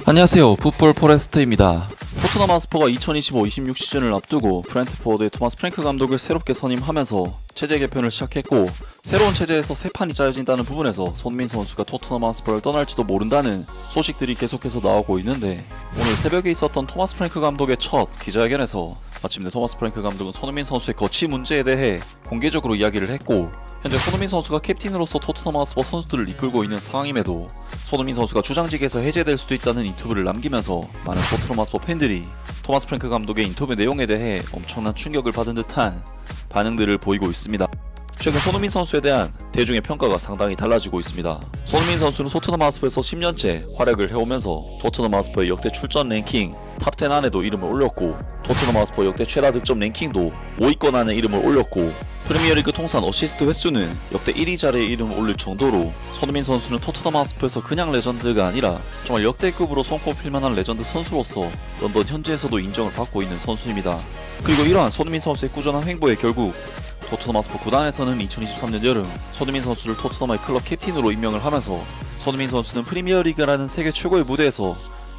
안녕하세요. 풋볼 포레스트입니다. 토트넘 하스퍼가 2025-26 시즌을 앞두고 브렌트포드의 토마스 프랭크 감독을 새롭게 선임하면서 체제 개편을 시작했고, 새로운 체제에서 새 판이 짜여진다는 부분에서 손흥민 선수가 토트넘 하스퍼를 떠날지도 모른다는 소식들이 계속해서 나오고 있는데, 오늘 새벽에 있었던 토마스 프랭크 감독의 첫 기자회견에서 마침내 토마스 프랭크 감독은 손흥민 선수의 거치 문제에 대해 공개적으로 이야기를 했고, 현재 손흥민 선수가 캡틴으로서 토트넘 하스퍼 선수들을 이끌고 있는 상황임에도 손흥민 선수가 주장직에서 해제될 수도 있다는 인터뷰를 남기면서 많은 토트넘 하스퍼 팬들이 토마스 프랭크 감독의 인터뷰 내용에 대해 엄청난 충격을 받은 듯한 반응들을 보이고 있습니다. 최근 손흥민 선수에 대한 대중의 평가가 상당히 달라지고 있습니다. 손흥민 선수는 토트넘 하스퍼에서 10년째 활약을 해오면서 토트넘 하스퍼의 역대 출전 랭킹 탑10 안에도 이름을 올렸고, 토트넘 하스퍼 역대 최다 득점 랭킹도 5위권 안에 이름을 올렸고, 프리미어리그 통산 어시스트 횟수는 역대 1위 자리에 이름을 올릴 정도로 손흥민 선수는 토트넘 하스퍼에서 그냥 레전드가 아니라 정말 역대급으로 손꼽힐 만한 레전드 선수로서 런던 현지에서도 인정을 받고 있는 선수입니다. 그리고 이러한 손흥민 선수의 꾸준한 행보에 결국 토트넘 하스퍼 구단에서는 2023년 여름 손흥민 선수를 토트넘의 클럽 캡틴으로 임명을 하면서, 손흥민 선수는 프리미어리그라는 세계 최고의 무대에서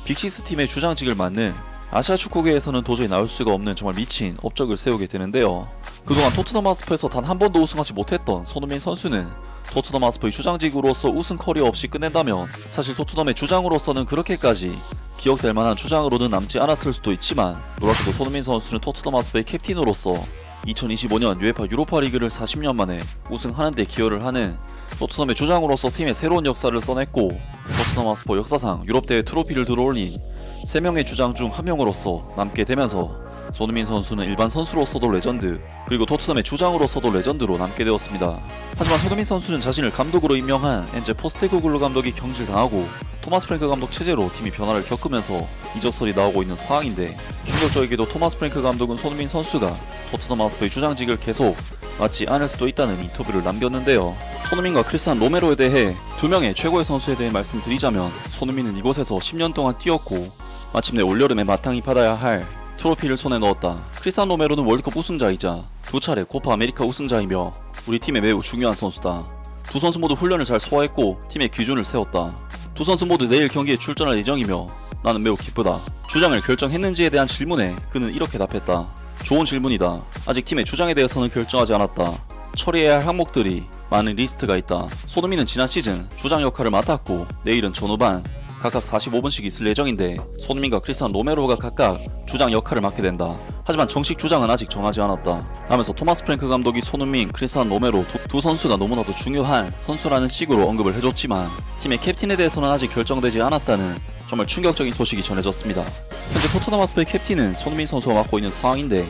빅시스 팀의 주장직을 맡는 아시아 축구계에서는 도저히 나올 수가 없는 정말 미친 업적을 세우게 되는데요. 그동안 토트넘 하스퍼에서 단 한 번도 우승하지 못했던 손흥민 선수는 토트넘 하스퍼의 주장직으로서 우승 커리어 없이 끝낸다면, 사실 토트넘의 주장으로서는 그렇게까지 기억될 만한 주장으로는 남지 않았을 수도 있지만, 놀랍게도 손흥민 선수는 토트넘 하스퍼의 캡틴으로서 2025년 UEFA 유로파 리그를 40년 만에 우승하는 데 기여를 하는 토트넘의 주장으로서 팀의 새로운 역사를 써냈고, 토트넘 하스퍼 역사상 유럽대회 트로피를 들어올린 3명의 주장 중 1명으로서 남게 되면서 손흥민 선수는 일반 선수로서도 레전드, 그리고 토트넘의 주장으로서도 레전드로 남게 되었습니다. 하지만 손흥민 선수는 자신을 감독으로 임명한 엔제 포스테코글루 감독이 경질당하고 토마스 프랭크 감독 체제로 팀이 변화를 겪으면서 이적설이 나오고 있는 상황인데, 충격적이게도 토마스 프랭크 감독은 손흥민 선수가 토트넘 하스퍼의 주장직을 계속 맡지 않을 수도 있다는 인터뷰를 남겼는데요. 손흥민과 크리스티안 로메로에 대해 두 명의 최고의 선수에 대해 말씀드리자면, 손흥민은 이곳에서 10년 동안 뛰었고 마침내 올여름에 마땅히 받아야 할 트로피를 손에 넣었다. 크리스티안 로메로는 월드컵 우승자이자 2차례 코파 아메리카 우승자이며 우리 팀에 매우 중요한 선수다. 두 선수 모두 훈련을 잘 소화했고 팀의 기준을 세웠다. 두 선수 모두 내일 경기에 출전할 예정이며 나는 매우 기쁘다. 주장을 결정했는지에 대한 질문에 그는 이렇게 답했다. 좋은 질문이다. 아직 팀의 주장에 대해서는 결정하지 않았다. 처리해야 할 항목들이 많은 리스트가 있다. 손흥민은 지난 시즌 주장 역할을 맡았고 내일은 전후반 각각 45분씩 있을 예정인데, 손흥민과 크리스티안 로메로가 각각 주장 역할을 맡게 된다. 하지만 정식 주장은 아직 정하지 않았다. 라면서 토마스 프랭크 감독이 손흥민, 크리스티안 로메로 두 선수가 너무나도 중요한 선수라는 식으로 언급을 해줬지만, 팀의 캡틴에 대해서는 아직 결정되지 않았다는 정말 충격적인 소식이 전해졌습니다. 현재 토트넘 하스퍼의 캡틴은 손흥민 선수가 맡고 있는 상황인데,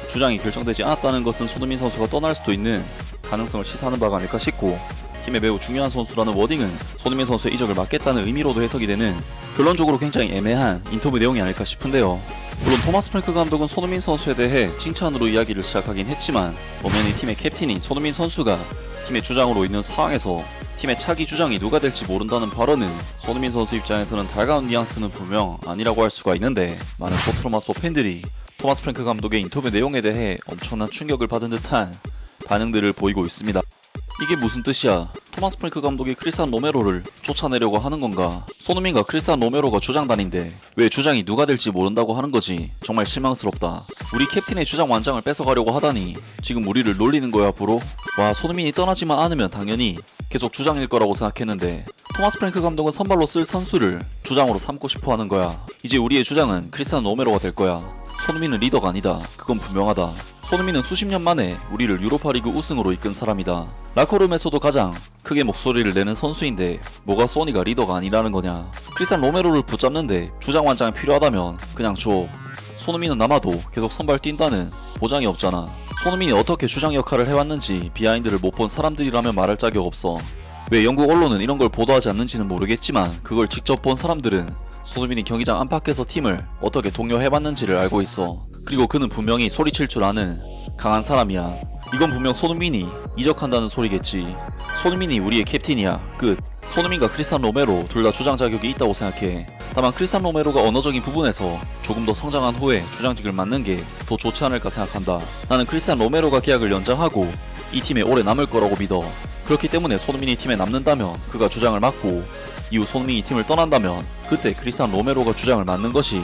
주장이 결정되지 않았다는 것은 손흥민 선수가 떠날 수도 있는 가능성을 시사하는 바가 아닐까 싶고, 팀의 매우 중요한 선수라는 워딩은 손흥민 선수의 이적을 막겠다는 의미로도 해석이 되는 결론적으로 굉장히 애매한 인터뷰 내용이 아닐까 싶은데요. 물론 토마스 프랭크 감독은 손흥민 선수에 대해 칭찬으로 이야기를 시작하긴 했지만, 엄연히 팀의 캡틴인 손흥민 선수가 팀의 주장으로 있는 상황에서 팀의 차기 주장이 누가 될지 모른다는 발언은 손흥민 선수 입장에서는 달가운 뉘앙스는 분명 아니라고 할 수가 있는데, 많은 토트넘 하스퍼 팬들이 토마스 프랭크 감독의 인터뷰 내용에 대해 엄청난 충격을 받은 듯한 반응들을 보이고 있습니다. 이게 무슨 뜻이야? 토마스 프랭크 감독이 크리스티안 로메로를 쫓아내려고 하는 건가? 손흥민과 크리스티안 로메로가 주장단인데 왜 주장이 누가 될지 모른다고 하는 거지? 정말 실망스럽다. 우리 캡틴의 주장 완장을 뺏어가려고 하다니 지금 우리를 놀리는 거야, 브로? 와, 손흥민이 떠나지만 않으면 당연히 계속 주장일 거라고 생각했는데, 토마스 프랭크 감독은 선발로 쓸 선수를 주장으로 삼고 싶어 하는 거야. 이제 우리의 주장은 크리스티안 로메로가 될 거야. 손흥민은 리더가 아니다. 그건 분명하다. 손흥민은 수십 년 만에 우리를 유로파리그 우승으로 이끈 사람이다. 라커룸에서도 가장 크게 목소리를 내는 선수인데 뭐가 소니가 리더가 아니라는 거냐. 크리스티안 로메로를 붙잡는데 주장 완장이 필요하다면 그냥 줘. 손흥민은 남아도 계속 선발 뛴다는 보장이 없잖아. 손흥민이 어떻게 주장 역할을 해왔는지 비하인드를 못 본 사람들이라면 말할 자격 없어. 왜 영국 언론은 이런 걸 보도하지 않는지는 모르겠지만, 그걸 직접 본 사람들은 손흥민이 경기장 안팎에서 팀을 어떻게 독려해봤는지를 알고 있어. 그리고 그는 분명히 소리칠 줄 아는 강한 사람이야. 이건 분명 손흥민이 이적한다는 소리겠지. 손흥민이 우리의 캡틴이야. 끝. 손흥민과 크리스티안 로메로 둘 다 주장 자격이 있다고 생각해. 다만 크리스티안 로메로가 언어적인 부분에서 조금 더 성장한 후에 주장직을 맡는 게 더 좋지 않을까 생각한다. 나는 크리스티안 로메로가 계약을 연장하고 이 팀에 오래 남을 거라고 믿어. 그렇기 때문에 손흥민이 팀에 남는다면 그가 주장을 맡고 이후 손흥민이 팀을 떠난다면 그때 크리스티안 로메로가 주장을 맡는 것이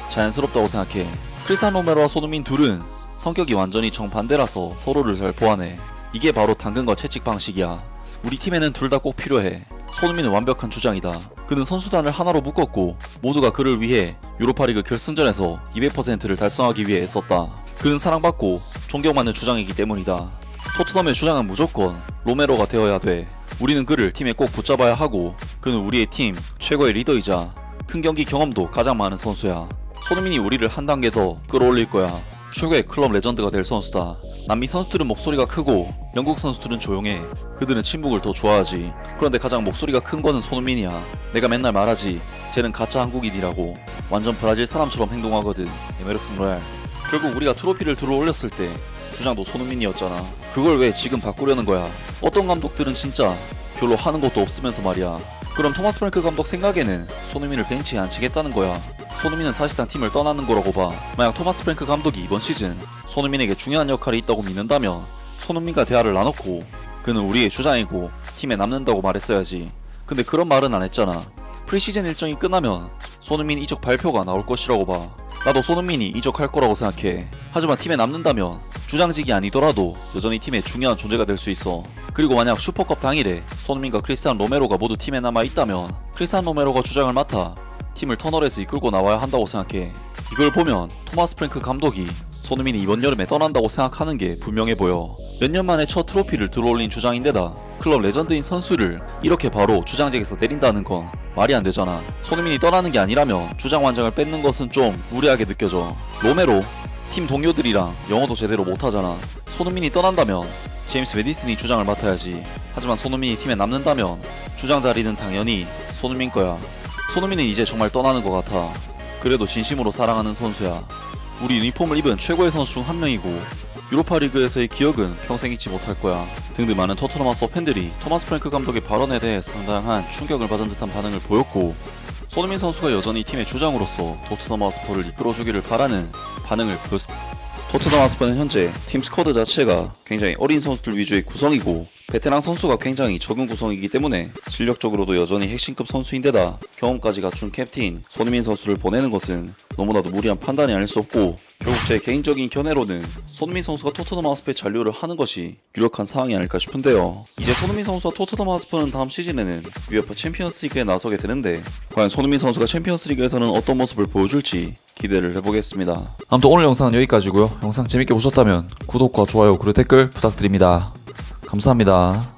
자연스럽다고 생각해. 크리스티안 로메로와 손흥민 둘은 성격이 완전히 정반대라서 서로를 잘 보완해. 이게 바로 당근과 채찍 방식이야. 우리 팀에는 둘 다 꼭 필요해. 손흥민은 완벽한 주장이다. 그는 선수단을 하나로 묶었고 모두가 그를 위해 유로파리그 결승전에서 200%를 달성하기 위해 애썼다. 그는 사랑받고 존경받는 주장이기 때문이다. 토트넘의 주장은 무조건 로메로가 되어야 돼. 우리는 그를 팀에 꼭 붙잡아야 하고 그는 우리의 팀 최고의 리더이자 큰 경기 경험도 가장 많은 선수야. 손흥민이 우리를 한 단계 더 끌어올릴 거야. 최고의 클럽 레전드가 될 선수다. 남미 선수들은 목소리가 크고 영국 선수들은 조용해. 그들은 침묵을 더 좋아하지. 그런데 가장 목소리가 큰 거는 손흥민이야. 내가 맨날 말하지. 쟤는 가짜 한국인이라고. 완전 브라질 사람처럼 행동하거든. 에메르슨 로얄. 결국 우리가 트로피를 들어올렸을 때 주장도 손흥민이었잖아. 그걸 왜 지금 바꾸려는 거야? 어떤 감독들은 진짜 별로 하는 것도 없으면서 말이야. 그럼 토마스 프랭크 감독 생각에는 손흥민을 벤치에 앉히겠다는 거야. 손흥민은 사실상 팀을 떠나는 거라고 봐. 만약 토마스 프랭크 감독이 이번 시즌 손흥민에게 중요한 역할이 있다고 믿는다면 손흥민과 대화를 나눴고 그는 우리의 주장이고 팀에 남는다고 말했어야지. 근데 그런 말은 안 했잖아. 프리시즌 일정이 끝나면 손흥민 이적 발표가 나올 것이라고 봐. 나도 손흥민이 이적할 거라고 생각해. 하지만 팀에 남는다면 주장직이 아니더라도 여전히 팀의 중요한 존재가 될 수 있어. 그리고 만약 슈퍼컵 당일에 손흥민과 크리스티안 로메로가 모두 팀에 남아있다면 크리스티안 로메로가 주장을 맡아 팀을 터널에서 이끌고 나와야 한다고 생각해. 이걸 보면 토마스 프랭크 감독이 손흥민이 이번 여름에 떠난다고 생각하는 게 분명해 보여. 몇 년 만에 첫 트로피를 들어올린 주장인데다 클럽 레전드인 선수를 이렇게 바로 주장직에서 내린다는 건 말이 안 되잖아. 손흥민이 떠나는 게 아니라면 주장 완장을 뺏는 것은 좀 무리하게 느껴져. 로메로 팀 동료들이랑 영어도 제대로 못하잖아. 손흥민이 떠난다면 제임스 메디슨이 주장을 맡아야지. 하지만 손흥민이 팀에 남는다면 주장 자리는 당연히 손흥민 거야. 손흥민은 이제 정말 떠나는 것 같아. 그래도 진심으로 사랑하는 선수야. 우리 유니폼을 입은 최고의 선수 중 한 명이고 유로파리그에서의 기억은 평생 잊지 못할 거야. 등등 많은 토트넘 하스퍼 팬들이 토마스 프랭크 감독의 발언에 대해 상당한 충격을 받은 듯한 반응을 보였고 손흥민 선수가 여전히 팀의 주장으로서 토트넘 하스퍼를 이끌어주기를 바라는 반응을 보였습니다. 토트넘 하스퍼는 현재 팀 스쿼드 자체가 굉장히 어린 선수들 위주의 구성이고 베테랑 선수가 굉장히 적은 구성이기 때문에 실력적으로도 여전히 핵심급 선수인데다 경험까지 갖춘 캡틴 손흥민 선수를 보내는 것은 너무나도 무리한 판단이 아닐 수 없고 결국 제 개인적인 견해로는 손흥민 선수가 토트넘 하스퍼에 잔류를 하는 것이 유력한 상황이 아닐까 싶은데요. 이제 손흥민 선수와 토트넘 하스퍼는 다음 시즌에는 UEFA 챔피언스리그에 나서게 되는데 과연 손흥민 선수가 챔피언스리그에서는 어떤 모습을 보여줄지 기대를 해보겠습니다. 아무튼 오늘 영상은 여기까지고요. 영상 재밌게 보셨다면 구독과 좋아요 그리고 댓글 부탁드립니다. 감사합니다.